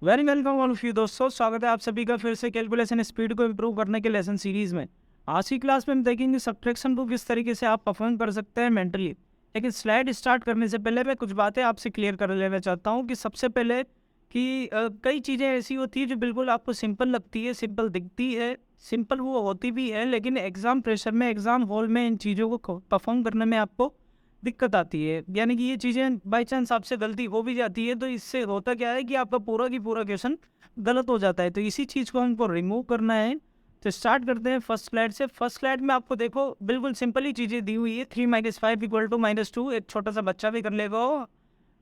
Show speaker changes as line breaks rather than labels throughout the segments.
Very welcome all of you दोस्तों, स्वागत है आप सभी का फिर से कैलकुलेशन स्पीड को इम्प्रूव करने के लेसन सीरीज में। आज की क्लास में हम देखेंगे सब्ट्रैक्शन को किस तरीके से आप परफॉर्म कर सकते हैं मेंटली। लेकिन स्लाइड स्टार्ट करने से पहले मैं कुछ बातें आपसे क्लियर कर लेना चाहता हूँ कि सबसे पहले कि कई चीज़ें ऐसी होती है जो बिल्कुल आपको सिंपल लगती है, सिंपल दिखती है, सिंपल वो होती भी है, लेकिन एग्जाम प्रेशर में, एग्जाम हॉल में इन चीज़ों को परफॉर्म करने में आपको दिक्कत आती है। यानी कि ये चीज़ें बाई चांस आपसे गलती हो भी जाती है, तो इससे होता क्या है कि आपका पूरा की पूरा क्वेश्चन गलत हो जाता है। तो इसी चीज़ को हमको रिमूव करना है। तो स्टार्ट करते हैं फर्स्ट स्लाइड से। फर्स्ट स्लाइड में आपको देखो बिल्कुल सिंपल ही चीज़ें दी हुई है। 3 - 5 = -2। एक छोटा सा बच्चा भी कर लेगा,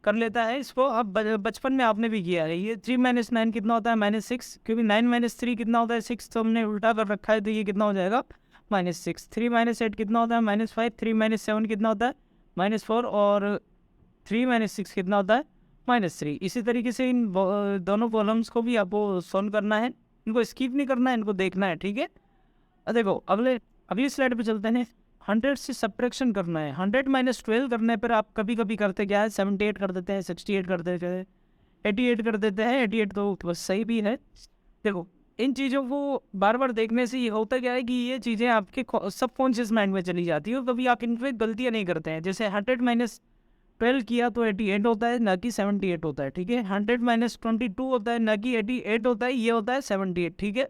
कर लेता है इसको। अब बचपन में आपने भी किया है ये। 3 - 9 कितना होता है? -6। क्योंकि 9 - 3 कितना होता है? 6। तो हमने उल्टा कर रखा है, तो ये कितना हो जाएगा? -6। 3 - 8 कितना होता है? -5। 3 - 7 कितना होता है? -4। और 3 - 6 कितना होता है? -3। इसी तरीके से इन दोनों कॉलम्स को भी आपको सॉल्व करना है। इनको स्किप नहीं करना है, इनको देखना है, ठीक है। देखो अगली स्लाइड पे चलते हैं। 100 से सब्ट्रैक्शन करना है। 100 - 12 करने पर आप कभी कभी करते क्या है? 78 कर देते हैं, 68 कर देते हैं, 88 कर देते हैं। 88 तो बस सही भी है। देखो इन चीज़ों को बार बार देखने से ये होता क्या है कि ये चीज़ें आपके सबकॉन्शियस माइंड में चली जाती है और कभी आप इन पर गलतियाँ नहीं करते हैं। जैसे 100 - 12 किया तो 88 होता है, ना कि 78 होता है, ठीक है। 100 - 22 होता है, ना कि 88 होता है, ये होता है 78, ठीक है।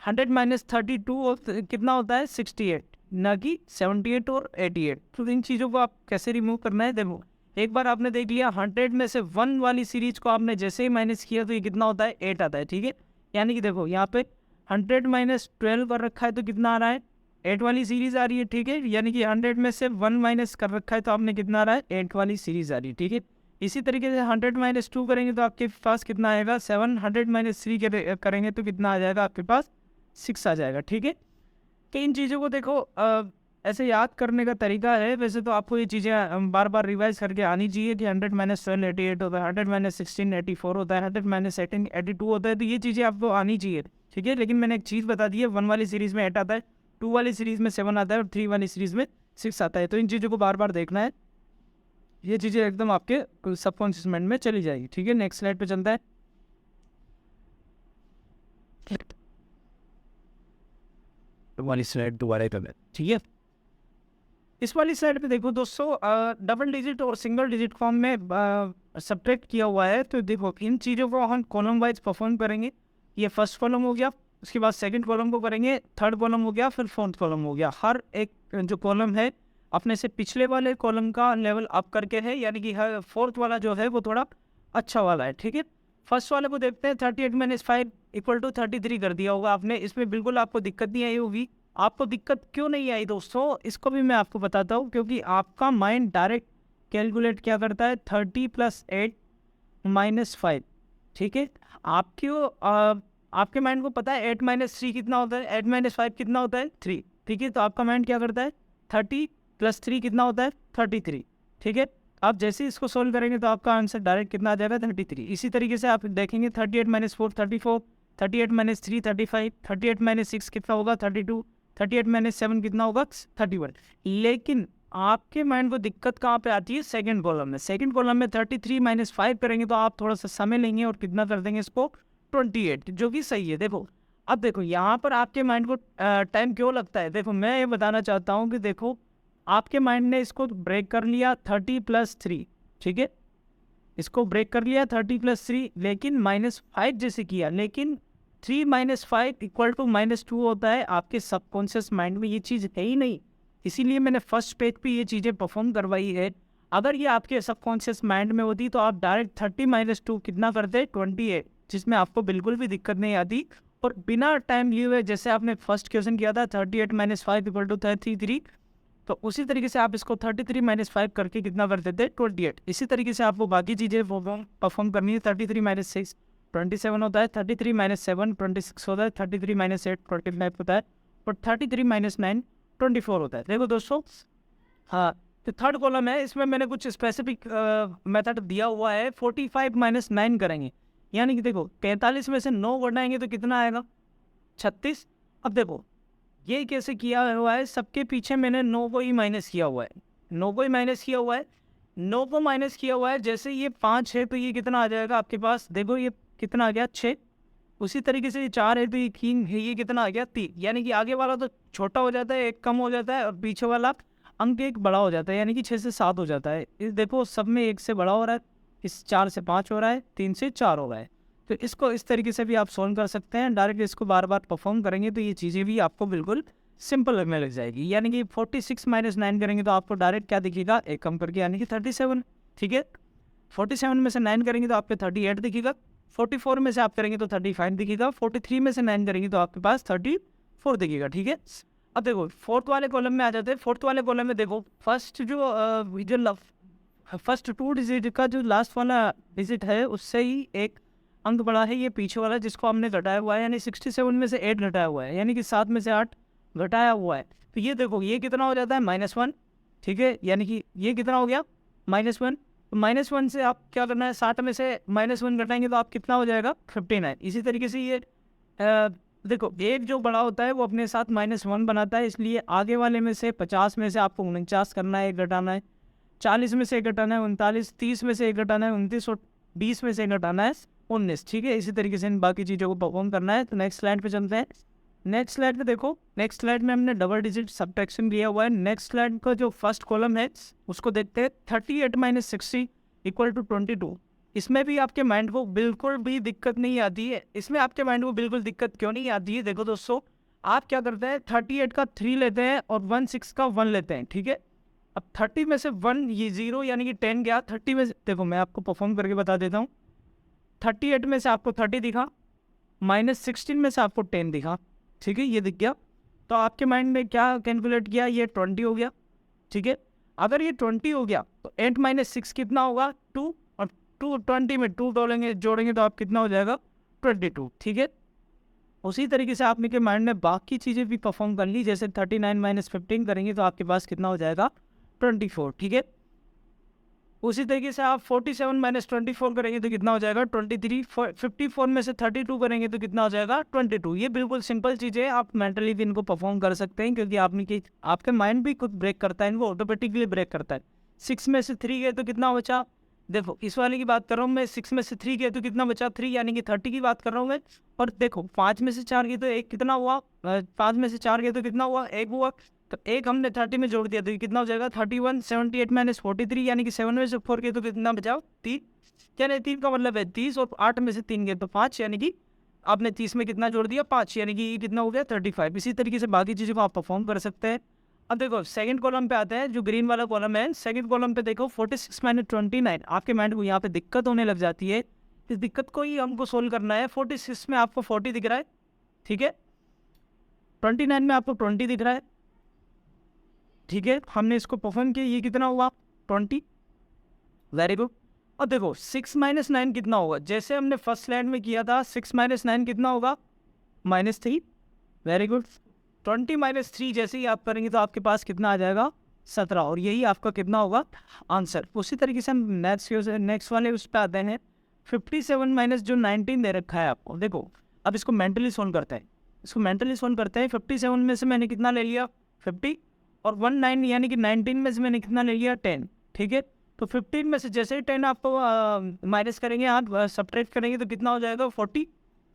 100 - 32 कितना होता है? 68, ना कि 78 और 88। तो इन चीज़ों को आप कैसे रिमूव करना है? देखो एक बार आपने देख लिया, 100 में से 1 वाली सीरीज को आपने जैसे ही माइनस किया तो ये कितना होता है? 8 आता है, ठीक है। यानी कि देखो यहाँ पे 100 - 12 कर रखा है तो कितना आ रहा है? 8 वाली सीरीज आ रही है, ठीक है। यानी कि 100 में से 1 माइनस कर रखा है तो आपने कितना आ रहा है? 8 वाली सीरीज आ रही है, ठीक है। इसी तरीके से 100 - 2 करेंगे तो आपके पास कितना आएगा? 7। 100 - 3 करेंगे तो कितना आ जाएगा आपके पास? 6 आ जाएगा, ठीक है। कि इन चीज़ों को देखो ऐसे याद करने का तरीका है। वैसे तो आपको ये चीज़ें बार बार रिवाइज करके आनी चाहिए कि 100 - 12 88 होता है, 100 - 16 84 होता है, 100 - 18 82 होता है। तो ये चीज़ें आपको आनी चाहिए, ठीक है। लेकिन मैंने एक चीज़ बता दी है, 1 वाली सीरीज़ में 8 आता है, 2 वाली सीरीज़ में 7 आता है और 3 वाली सीरीज़ में 6 आता है। तो इन चीज़ों को बार बार देखना है, ये चीज़ें एकदम आपके सबकॉन्शियस माइंड में चली जाएगी, ठीक है। नेक्स्ट स्लाइड पे चलता है। वाली स्लाइड दोबारा कर, ठीक है। इस वाली साइड पे देखो दोस्तों, डबल डिजिट और सिंगल डिजिट फॉर्म में सब्ट्रैक्ट किया हुआ है। तो देखो इन चीज़ों को हम कॉलम वाइज परफॉर्म करेंगे। ये फर्स्ट कॉलम हो गया, उसके बाद सेकंड कॉलम को करेंगे, थर्ड कॉलम हो गया, फिर फोर्थ कॉलम हो गया। हर एक जो कॉलम है अपने से पिछले वाले कॉलम का लेवल अप करके है, यानी कि हर फोर्थ वाला जो है वो थोड़ा अच्छा वाला है, ठीक है। फर्स्ट वाले को देखते हैं। 38 - 5 = 33 कर दिया होगा आपने। इसमें बिल्कुल आपको दिक्कत नहीं आई होगी। आपको दिक्कत क्यों नहीं आई दोस्तों, इसको भी मैं आपको बताता हूँ। क्योंकि आपका माइंड डायरेक्ट कैलकुलेट क्या करता है? 30 + 8 - 5, ठीक है। आपके माइंड को पता है 8 - 3 कितना होता है? 8 - 5 कितना होता है? 3, ठीक है। तो आपका माइंड क्या करता है? 30 + 3 कितना होता है? 33, ठीक है। आप जैसे ही इसको सोल्व करेंगे तो आपका आंसर डायरेक्ट कितना आ जाएगा? 33। इसी तरीके से आप देखेंगे 38 - 4 34, 38 - 3 35, 38 - 6 कितना होगा? 32, 38 - 7 कितना होगा? 31। लेकिन आपके माइंड को दिक्कत कहाँ पे आती है? सेकंड कॉलम में। सेकंड कॉलम में 33 - 5 करेंगे तो आप थोड़ा सा समय लेंगे और कितना कर देंगे इसको? 28, जो कि सही है। देखो अब देखो यहाँ पर आपके माइंड को टाइम क्यों लगता है? देखो मैं ये बताना चाहता हूँ कि देखो आपके माइंड ने इसको ब्रेक कर लिया 30 + 3, ठीक है। इसको ब्रेक कर लिया 30 + 3, लेकिन -5 जैसे किया। लेकिन 3 - 5 = -2 होता है। आपके सबकॉन्शियस माइंड में ये चीज़ है ही नहीं, इसीलिए मैंने फर्स्ट पेज पे ये चीज़ें परफॉर्म करवाई है। अगर ये आपके सबकॉन्शियस माइंड में होती तो आप डायरेक्ट 30 - 2 कितना करते? 28, जिसमें आपको बिल्कुल भी दिक्कत नहीं आती। और बिना टाइम लिए हुए, जैसे आपने फर्स्ट क्वेश्चन किया था 38 - 5 = 33, तो उसी तरीके से आप इसको 33 - 5 करके कितना कर देते? 28। इसी तरीके से आपको बाकी चीज़ें परफॉर्म करनी है। 33 - 6 27 होता है, 33 - 7 26 होता है, 33 - 8 25 होता है, और 33 - 9 24 होता है। देखो दोस्तों, हाँ, तो थर्ड कॉलम है, इसमें मैंने कुछ स्पेसिफिक मेथड दिया हुआ है। 45 - 9 करेंगे, यानी कि देखो 45 में से 9 घटाएंगे तो कितना आएगा? 36। अब देखो ये कैसे किया हुआ है? सबके पीछे मैंने 9 को ही माइनस किया हुआ है, 9 को ही माइनस किया हुआ है। 9 को माइनस किया हुआ है, जैसे ये 5 है तो ये कितना आ जाएगा आपके पास? देखो ये कितना आ गया 6। उसी तरीके से ये 4 है तो ये 3 है, ये कितना आ गया 3। यानी कि आगे वाला तो छोटा हो जाता है, एक कम हो जाता है, और पीछे वाला अंक एक बड़ा हो जाता है, यानी कि 6 से 7 हो जाता है। इस देखो सब में 1 से बड़ा हो रहा है, इस 4 से 5 हो रहा है, 3 से 4 हो रहा है। तो इसको इस तरीके से भी आप सॉल्व कर सकते हैं। डायरेक्ट इसको बार बार परफॉर्म करेंगे तो ये चीज़ें भी आपको बिल्कुल सिंपल लगने लग जाएगी। यानी कि 46 माइनस 9 करेंगे तो आपको डायरेक्ट क्या दिखेगा, एक कम करके, यानी कि 37। ठीक है, 47 में से 9 करेंगे तो आपके 38 दिखेगा, 44 में से आप करेंगे तो 35 दिखेगा, 43 में से 9 करेंगे तो आपके पास 34 दिखेगा। ठीक है, अब देखो फोर्थ वाले कॉलम में आ जाते हैं। फोर्थ वाले कॉलम में देखो फर्स्ट जो फर्स्ट 2 डिजिट का जो लास्ट वाला डिजिट है उससे ही एक अंक बढ़ा है, ये पीछे वाला जिसको हमने घटाया हुआ है, यानी 67 में से 8 घटाया हुआ है, यानी कि 7 में से 8 घटाया हुआ है। तो ये देखो ये कितना हो जाता है -1। ठीक है, यानी कि ये कितना हो गया -1। तो -1 से आप क्या करना है, 60 में से -1 घटाएंगे तो आप कितना हो जाएगा 59। इसी तरीके से ये देखो एक जो बड़ा होता है वो अपने साथ -1 बनाता है, इसलिए आगे वाले में से 50 में से आपको 49 करना है, एक घटाना है, 40 में से एक घटाना है 39, 30 में से एक घटाना है 29, और 20 में से एक घटाना है 19। ठीक है, इसी तरीके से इन बाकी चीज़ों को परफॉर्म करना है। तो नेक्स्ट स्लाइड पे चलते हैं। नेक्स्ट स्लाइड पे देखो, नेक्स्ट स्लाइड में हमने डबल डिजिट सब्ट्रैक्शन दिया हुआ है। नेक्स्ट स्लाइड का जो फर्स्ट कॉलम है उसको देखते हैं। 38 - 60 = 22। इसमें भी आपके माइंड को बिल्कुल भी दिक्कत नहीं आती है। इसमें आपके माइंड को बिल्कुल दिक्कत क्यों नहीं आती है, देखो दोस्तों, आप क्या करते हैं 38 का 3 लेते हैं और 16 का 1 लेते हैं। ठीक है, अब 30 में से 1 ये 0 यानी कि 10 गया। 30 में से देखो मैं आपको परफॉर्म करके बता देता हूँ। 38 में से आपको 30 दिखा, -16 में से आपको 10 दिखा। ठीक है, ये दिख गया। तो आपके माइंड में क्या कैलकुलेट किया, ये 20 हो गया। ठीक है, अगर ये 20 हो गया तो 8 - 6 कितना होगा 2, और 20 में 2 जोड़ेंगे तो आप कितना हो जाएगा 22। ठीक है, उसी तरीके से आपने के माइंड में बाकी चीज़ें भी परफॉर्म कर ली। जैसे 39 - 15 करेंगे तो आपके पास कितना हो जाएगा 24। ठीक है, उसी तरीके से आप 47 - 24 करेंगे तो कितना हो जाएगा 23। 54 में से 32 करेंगे तो कितना हो जाएगा 22। ये बिल्कुल सिंपल चीज़ें है, आप मेंटली भी इनको परफॉर्म कर सकते हैं, क्योंकि आपके माइंड भी खुद ब्रेक करता है, इनको ऑटोमेटिकली ब्रेक करता है। 6 में से 3 गए तो कितना बचा, देखो इस वाले की बात कर रहा हूँ मैं, 6 में से 3 गए तो कितना बचा 3, यानी कि 30 की बात कर रहा हूँ मैं। और देखो 5 में से 4 गए तो एक कितना हुआ, 5 में से 4 गए तो कितना हुआ, एक हुआ। तो एक हमने 30 में जोड़ दिया तो ये कितना हो जाएगा 31। 78 - 43 यानी कि 7 में से 4 गए तो कितना बचाओ 3, यानी 3 का मतलब है 30, और 8 में से 3 गए तो 5, यानी कि आपने 30 में कितना जोड़ दिया 5, यानी कि कितना हो गया 35। इसी तरीके से बाकी चीज़ों को आप परफॉर्म कर सकते हैं। अब देखो सेकंड कॉलम पे आते हैं, जो ग्रीन वाला कॉलम है। सेकंड कॉलम पे देखो 46 - 29। आपके माइंड को यहाँ पे दिक्कत होने लग जाती है, इस दिक्कत को ही हमको सोल्व करना है। 46 में आपको 40 दिख रहा है। ठीक है, 29 में आपको 20 दिख रहा है। ठीक है, हमने इसको परफॉर्म किया, ये कितना हुआ 20। Very good. अब देखो 6 - 9 कितना होगा, जैसे हमने फर्स्ट स्लाइड में किया था। 6 - 9 कितना होगा -3। Very good. 20 - 3 जैसे ही आप करेंगे तो आपके पास कितना आ जाएगा 17, और यही आपका कितना होगा आंसर। उसी तरीके से हम नेक्स्ट वाले उस पर आते हैं। 57 - जो 19 दे रखा है आपको, देखो अब इसको मेंटली सोल्व करते हैं। इसको मेंटली सोल्व करते हैं। 57 में से मैंने कितना ले लिया 50, और 19 यानी कि 19 में से मैंने कितना ले लिया 10। ठीक है, तो 15 में से जैसे ही 10 आपको माइनस करेंगे, आप सब्ट्रैक्ट करेंगे तो कितना हो जाएगा 40।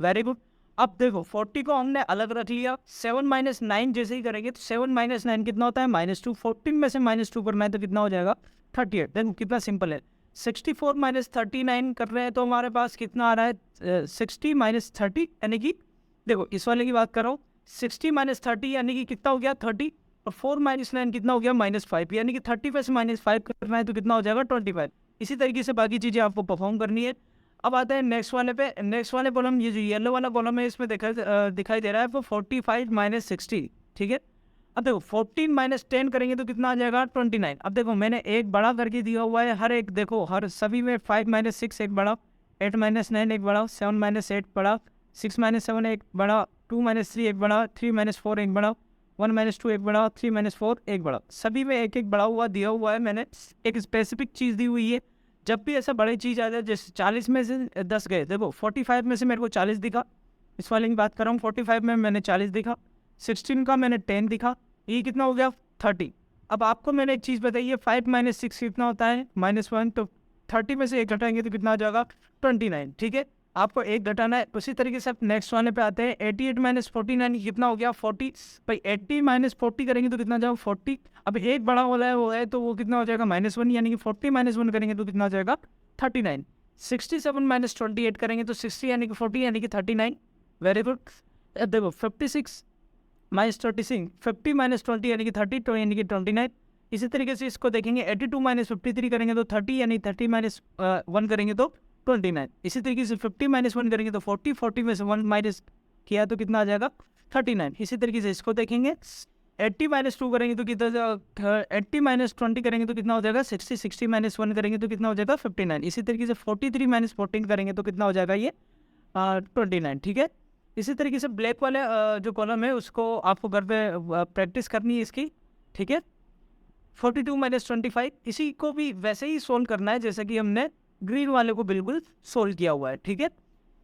Very good. अब देखो 40 को हमने अलग रख लिया। 7 - 9 जैसे ही करेंगे तो 7 - 9 कितना होता है -2। 14 में से -2 करना है तो कितना हो जाएगा 38। देखो कितना सिंपल है। 64 - 39 कर रहे हैं तो हमारे पास कितना आ रहा है 60 - 30, यानी कि देखो इस वाले की बात कर रहा हूँ। 60 - 30 यानी कि कितना हो गया 30, और 4 - 9 कितना हो गया -5, यानी कि 30 में से -5 करना है तो कितना हो जाएगा 25। इसी तरीके से बाकी चीज़ें आपको परफॉर्म करनी है। अब आते हैं नेक्स्ट वाले पे। नेक्स्ट वाले कॉलम, ये जो येलो वाला कॉलम है, इसमें दिखाई दे रहा है वो 45 - 60। ठीक है, अब देखो 14 - 10 करेंगे तो कितना आ जाएगा 29। अब देखो मैंने एक बड़ा करके दिया हुआ है, हर एक देखो हर सभी में 5 - 6 एक बड़ा, 8 - 9 एक बड़ा, 7 - 8 बड़ा, 6 - 7 एक बड़ा, 2 - 3 एक बड़ा, 3 - 4 एक बड़ा, 1 - 2 एक बड़ा, 3 - 4 एक बड़ा। सभी में एक एक बड़ा हुआ दिया हुआ है। मैंने एक स्पेसिफिक चीज़ दी हुई है। जब भी ऐसा बड़ी चीज़ आ जाए, जैसे 40 में से 10 गए, देखो 45 में से मेरे को 40 दिखा। इस वाले की बात कर रहा हूँ, 45 में मैंने 40 दिखा, 16 का मैंने 10 दिखा, ये कितना हो गया 30। अब आपको मैंने एक चीज़ बताई है, 5 - 6 कितना होता है -1, तो 30 में से एक घटाएंगे तो कितना आ जाएगा 29। ठीक है, आपको एक घटाना है। उसी तरीके से आप नेक्स्ट वाले पे आते हैं। 88 माइनस 49 कितना हो गया 40। भाई 80 माइनस 40 करेंगे तो कितना जाएगा 40। अब एक बड़ा वाला है वो है तो वो कितना हो जाएगा -1, यानी कि 40 माइनस 1 करेंगे तो कितना हो जाएगा 39। 67 माइनस 28 करेंगे तो 60 यानी कि 40 यानी कि 39। Very good. देखो 56 माइनस 36, 50 माइनस 20 यानी कि 30 यानी कि 29। इसी तरीके से इसको देखेंगे 82 माइनस 53 करेंगे तो 30 यानी 30 माइनस 1 करेंगे तो 29। इसी तरीके से 50 माइनस 1 करेंगे तो 40, 40 में से 1 माइनस किया तो कितना आ जाएगा 39। इसी तरीके से इसको देखेंगे 80 माइनस 2 करेंगे तो कितना 80 माइनस 20 करेंगे तो कितना हो जाएगा 60, 60 माइनस 1 करेंगे तो कितना हो जाएगा 59। इसी तरीके से 43 माइनस 14 करेंगे तो कितना हो जाएगा ये 29। ठीक है। इसी तरीके से ब्लैक वाले जो कॉलम है उसको आपको घर पे प्रैक्टिस करनी है इसकी। ठीक है। 42 माइनस 25 इसी को भी वैसे ही सोल्व करना है जैसे कि हमने ग्रीन वाले को बिल्कुल सोल्व किया हुआ है। ठीक है।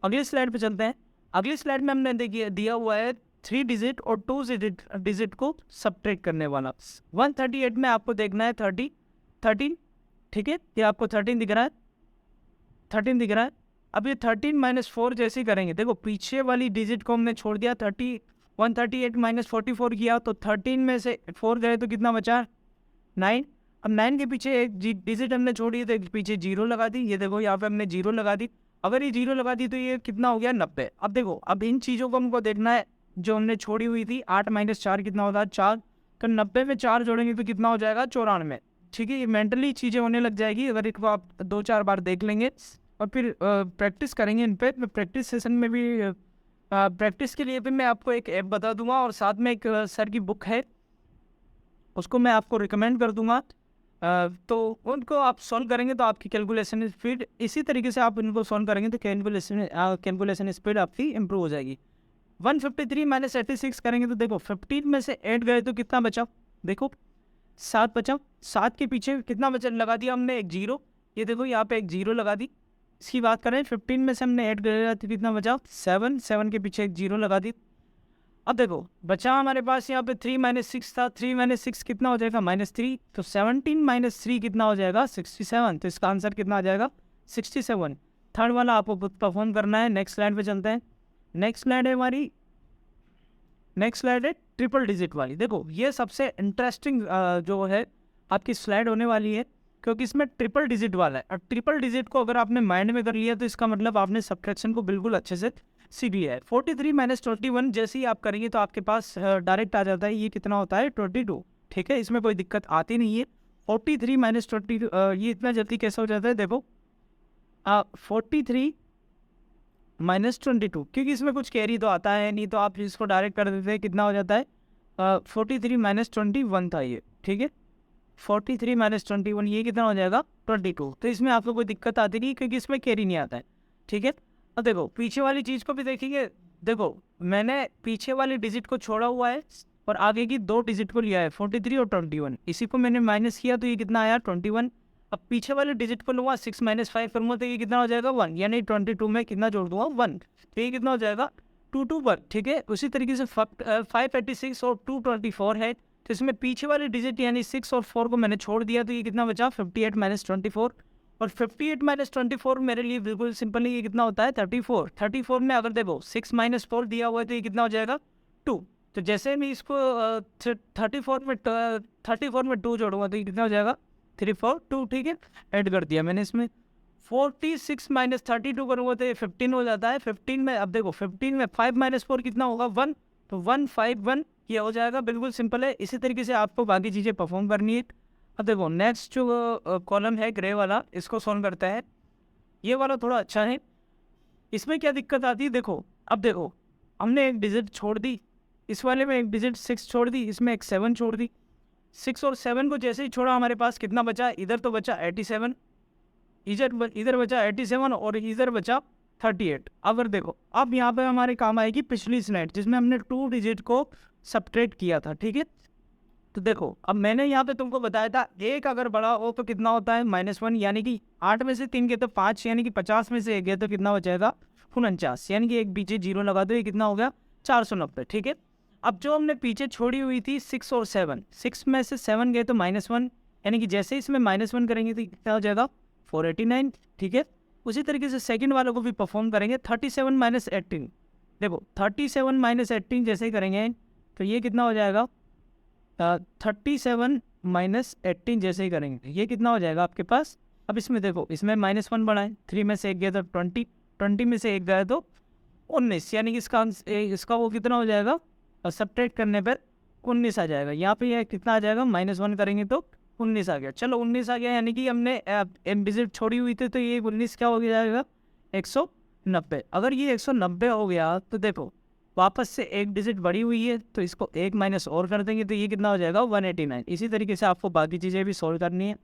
अगली स्लाइड पे चलते हैं। अगली स्लाइड में हमने देखिए दिया हुआ है 3 डिजिट और 2 डिजिट को सब्ट्रैक्ट करने वाला। 138 में आपको देखना है 13। ठीक है। ये आपको 13 दिख रहा है, 13 दिख रहा है। अब ये 13 माइनस 4 जैसे ही करेंगे, देखो पीछे वाली डिजिट को हमने छोड़ दिया। 138 माइनस 44 किया तो 13 में से 4 गए तो कितना बचा 9। अब 9 के पीछे एक डिजिट हमने छोड़ी तो एक पीछे 0 लगा दी। ये देखो यहाँ पे हमने 0 लगा दी। अगर ये 0 लगा दी तो ये कितना हो गया 90। अब देखो अब इन चीज़ों को हमको देखना है जो हमने छोड़ी हुई थी। 8 माइनस 4 कितना होता है 4। तो 90 में 4 जोड़ेंगे तो कितना हो जाएगा 94। ठीक है। ये मेंटली चीज़ें होने लग जाएगी अगर इनको आप 2-4 बार देख लेंगे और फिर प्रैक्टिस करेंगे इन पर। मैं प्रैक्टिस सेशन में भी प्रैक्टिस के लिए भी मैं आपको एक ऐप बता दूंगा और साथ में एक सर की बुक है उसको मैं आपको रिकमेंड कर दूंगा। तो उनको आप सॉल्व करेंगे तो आपकी कैलकुलेशन स्पीड इसी तरीके से आप इनको सॉल्व करेंगे तो कैलकुलेशन स्पीड आपकी इंप्रूव हो जाएगी। 153 माइनस 86 करेंगे तो देखो 15 में से 8 गए तो कितना बचा, देखो 7 बचा। 7 के पीछे कितना बचा लगा दिया हमने एक 0। ये देखो यहाँ पे एक 0 लगा दी। इसकी बात करें 15 में से हमने 8 गए तो कितना बचा 7 के पीछे एक 0 लगा दी। अब देखो बचा हमारे पास यहाँ पे 3 माइनस 6 था। 3 माइनस 6 कितना हो जाएगा -3। तो 17 माइनस 3 कितना हो जाएगा 67। तो इसका आंसर कितना आ जाएगा 67। थर्ड वाला आपको परफॉर्म करना है। नेक्स्ट स्लाइड पे चलते हैं। नेक्स्ट स्लाइड है हमारी, नेक्स्ट स्लाइड है ट्रिपल डिजिट वाली। देखो ये सबसे इंटरेस्टिंग जो है आपकी स्लाइड होने वाली है क्योंकि इसमें ट्रिपल डिजिट वाला है। और ट्रिपल डिजिट को अगर आपने माइंड में कर लिया तो इसका मतलब आपने सब्ट्रैक्शन को बिल्कुल अच्छे से सीख लिया है। 43 माइनस 21 जैसे ही आप करेंगे तो आपके पास डायरेक्ट आ जाता है ये कितना होता है 22। ठीक है। इसमें कोई दिक्कत आती नहीं है। 43 माइनस 20 ये इतना जल्दी कैसे हो जाता है देखो 43 माइनस 22 क्योंकि इसमें कुछ कैरी तो आता है नहीं तो आप इसको डायरेक्ट कर देते हैं कितना हो जाता है 43 माइनस 21 था ये। ठीक है। 43 माइनस 21 ये कितना हो जाएगा 22। तो इसमें आपको कोई दिक्कत आती नहीं क्योंकि इसमें कैरी नहीं आता है। ठीक है। अब देखो पीछे वाली चीज़ को भी देखेंगे। देखो मैंने पीछे वाली डिजिट को छोड़ा हुआ है और आगे की 2 डिजिट को लिया है 43 और 21। इसी को मैंने माइनस किया तो ये कितना आया 21। अब पीछे वाले डिजिट को लूँगा 6 माइनस 5 करूँगा तो ये कितना हो जाएगा 1, यानी 22 में कितना जोड़ दूंगा 1। तो ये कितना हो जाएगा 2 पर। ठीक है। उसी तरीके से 586 और 224 है तो इसमें पीछे वाली डिजिट यानी 6 और 4 को मैंने छोड़ दिया तो ये कितना बचा 58 माइनस 24। और 58 माइनस 24 मेरे लिए बिल्कुल सिंपल है। ये कितना होता है 34। 34 में अगर देखो 6 माइनस 4 दिया हुआ है तो ये कितना हो जाएगा 2। तो जैसे मैं इसको 34 में 2 जोड़ूंगा तो ये कितना हो जाएगा 3 4 2। ठीक है। ऐड कर दिया मैंने इसमें। 46 माइनस 32 करूँगा तो ये 15 हो जाता है। 15 में अब देखो 15 में 5 माइनस 4 कितना होगा 1। तो 151 ये हो जाएगा। बिल्कुल सिंपल है। इसी तरीके से आपको बाकी चीज़ें परफॉर्म करनी है। अब देखो नेक्स्ट जो कॉलम है ग्रे वाला इसको सॉल्व करता है। ये वाला थोड़ा अच्छा है। इसमें क्या दिक्कत आती है देखो अब देखो हमने एक डिजिट छोड़ दी। इस वाले में एक डिजिट 6 छोड़ दी, इसमें एक 7 छोड़ दी। 6 और 7 को जैसे ही छोड़ा हमारे पास कितना बचा, इधर तो बचा 87, इधर बचा 87 और इधर बचा 38। अगर देखो अब यहाँ पे हमारे काम आएगी पिछली स्लाइड जिसमें हमने 2 डिजिट को सब्ट्रैक्ट किया था। ठीक है। तो देखो अब मैंने यहाँ पे तुमको बताया था एक अगर बड़ा हो तो कितना होता है -1, यानी कि 8 में से 3 गए तो 5, यानी कि 50 में से 1 गए तो कितना हो जाएगा 49, यानी कि एक पीछे 0 लगा दो। ये कितना हो गया 490। ठीक है। अब जो हमने पीछे छोड़ी हुई थी 6 और 7, 6 में से 7 गए तो -1, यानी कि जैसे इसमें -1 करेंगे तो कितना हो जाएगा 489। ठीक है। उसी तरीके से सेकंड वालों को भी परफॉर्म करेंगे। 37 माइनस 18, देखो 37 माइनस 18 जैसे ही करेंगे तो ये कितना हो जाएगा, 37 माइनस 18 जैसे ही करेंगे ये कितना हो जाएगा आपके पास। अब इसमें देखो, इसमें -1 बढ़ाएं, 3 में से 1 गया तो 20, 20 में से 1 गया तो 19, यानी कि इसका वो कितना हो जाएगा, और सब्ट्रैक्ट करने पर 19 आ जाएगा। यहाँ पे ये कितना आ जाएगा, -1 करेंगे तो 19 आ गया। चलो 19 आ गया, यानी कि हमने एक डिजिट छोड़ी हुई थी, तो ये 19 क्या हो जाएगा, 190। अगर ये 190 हो गया तो देखो वापस से एक डिजिट बढ़ी हुई है, तो इसको एक माइनस और कर देंगे तो ये कितना हो जाएगा, 189। इसी तरीके से आपको बाकी चीज़ें भी सॉल्व करनी है,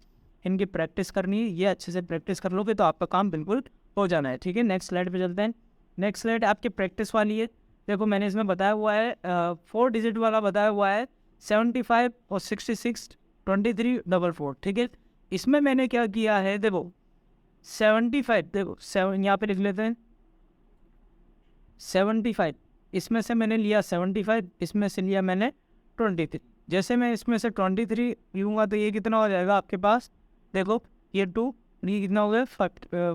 इनकी प्रैक्टिस करनी है। ये अच्छे से प्रैक्टिस कर लोगे तो आपका काम बिल्कुल हो जाना है। ठीक है, नेक्स्ट स्लाइड पे चलते हैं। नेक्स्ट स्लाइड आपकी प्रैक्टिस वाली है। देखो मैंने इसमें बताया हुआ है 4 डिजिट वाला बताया हुआ है 75 और 66 23 44। ठीक है, इसमें मैंने क्या किया है, देखो 75, देखो 7 यहाँ पे लिख लेते हैं 75, इसमें से मैंने लिया 75, इसमें से लिया मैंने 23। जैसे मैं इसमें से 23 लूँगा तो ये कितना हो जाएगा आपके पास, देखो ये 2, ये कितना हो गया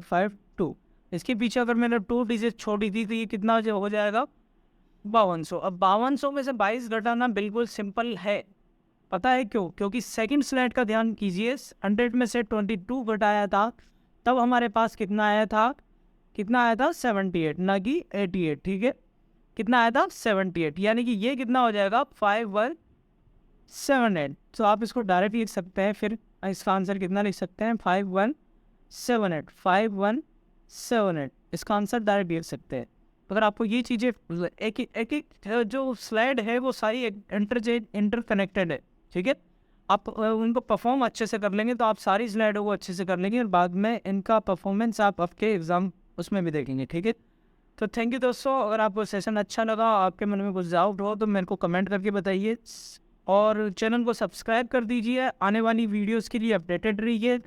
5 2। इसके पीछे अगर मैंने 2 डिजिट छोड़ी थी तो ये कितना हो जाएगा 5200। अब 5200 में से 22 घटाना बिल्कुल सिंपल है, पता है क्यों, क्योंकि सेकंड स्लाइड का ध्यान कीजिए, 100 में से 22 घटाया था तब हमारे पास कितना आया था, 78, ना कि 88। ठीक है, कितना आया था 78, यानी कि ये कितना हो जाएगा 5178। तो आप इसको डायरेक्ट लिख सकते हैं, फिर इसका आंसर कितना लिख सकते हैं 5178, 5178 इसका आंसर डायरेक्ट लिख सकते हैं। अगर आपको ये चीज़ें एक जो स्लाइड है वो सारी इंटरकनेक्टेड है। ठीक है, आप उनको परफॉर्म अच्छे से कर लेंगे तो आप सारी स्लाइडों को अच्छे से कर लेंगे, और बाद में इनका परफॉर्मेंस आप आपके एग्ज़ाम उसमें भी देखेंगे। ठीक है, तो थैंक यू दोस्तों। अगर आपको सेशन अच्छा लगा, आपके मन में कुछ डाउट हो तो मेरे को कमेंट करके बताइए, और चैनल को सब्सक्राइब कर दीजिए। आने वाली वीडियोस के लिए अपडेटेड रहिए।